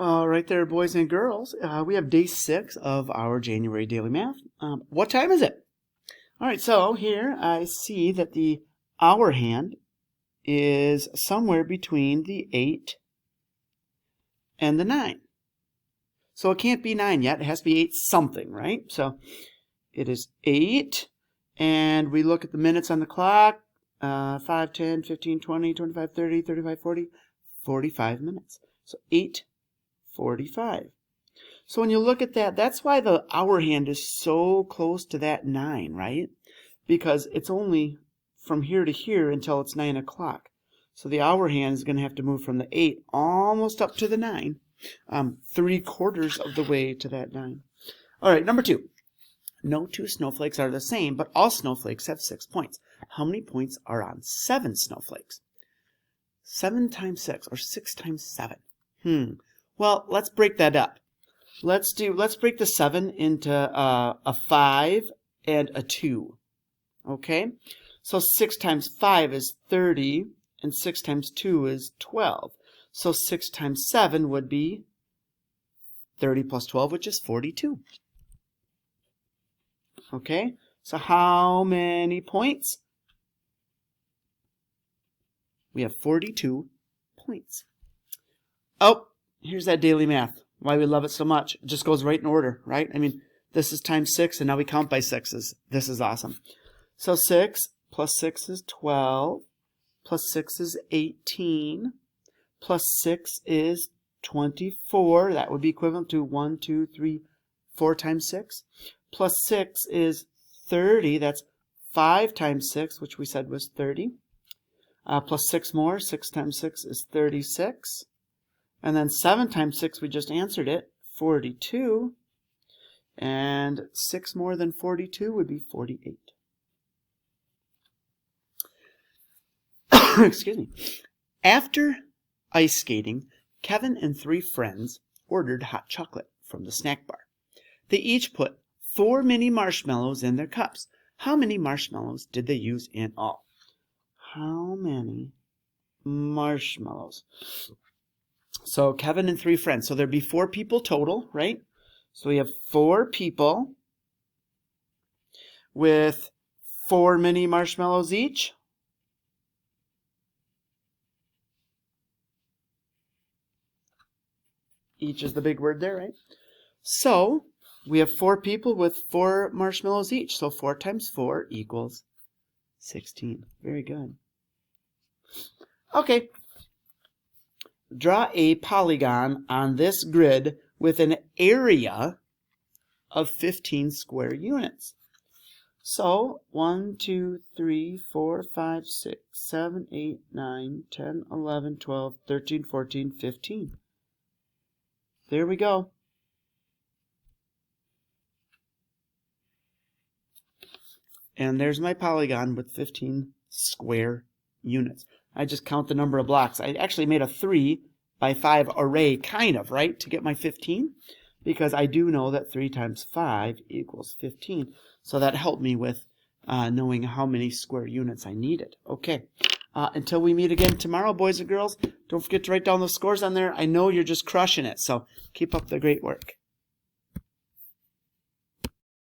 Right there, boys and girls. We have day 6 of our January daily math. What time is it? All right, so here I see that the hour hand is somewhere between the 8 and the 9. So it can't be 9 yet. It has to be 8 something, right? So it is 8, and we look at the minutes on the clock. 5, 10, 15, 20, 25, 30, 35, 40, 45 minutes. So 8:45. So when you look at that, that's why the hour hand is so close to that 9, right? Because it's only from here to here until it's 9 o'clock. So the hour hand is going to have to move from the 8 almost up to the 9, 3/4 of the way to that 9. All right, number 2. No two snowflakes are the same, but all snowflakes have 6 points. How many points are on 7 snowflakes? 7 times 6, or 6 times 7. Well, let's break that up. Let's break the 7 into a 5 and a 2. Okay? So 6 times 5 is 30, and 6 times 2 is 12. So 6 times 7 would be 30 plus 12, which is 42. Okay? So how many points? We have 42 points. Oh, here's that daily math. Why we love it so much. It just goes right in order, right? I mean, this is times 6, and now we count by 6s. This is awesome. So 6 plus 6 is 12, plus 6 is 18, plus 6 is 24. That would be equivalent to 1, 2, 3, 4 times 6. Plus 6 is 30. That's 5 times 6, which we said was 30. Plus 6 more. 6 times 6 is 36. And then 7 times 6, we just answered it, 42. And 6 more than 42 would be 48. Excuse me. After ice skating, Kevin and 3 friends ordered hot chocolate from the snack bar. They each put 4 mini marshmallows in their cups. How many marshmallows did they use in all? How many marshmallows? So Kevin and 3 friends. So there'd be 4 people total, right? So we have 4 people with 4 mini marshmallows each. Each is the big word there, right? So we have 4 people with 4 marshmallows each. So 4 times 4 equals 16. Very good. Okay. Draw a polygon on this grid with an area of 15 square units. So 1, 2, 3, 4, 5, 6, 7, 8, 9, 10, 11, 12, 13, 14, 15. There we go. And there's my polygon with 15 square units. I just count the number of blocks. I actually made a 3 by 5 array, kind of, right, to get my 15, because I do know that 3 times 5 equals 15. So that helped me with knowing how many square units I needed. Okay, until we meet again tomorrow, boys and girls, don't forget to write down those scores on there. I know you're just crushing it, so keep up the great work.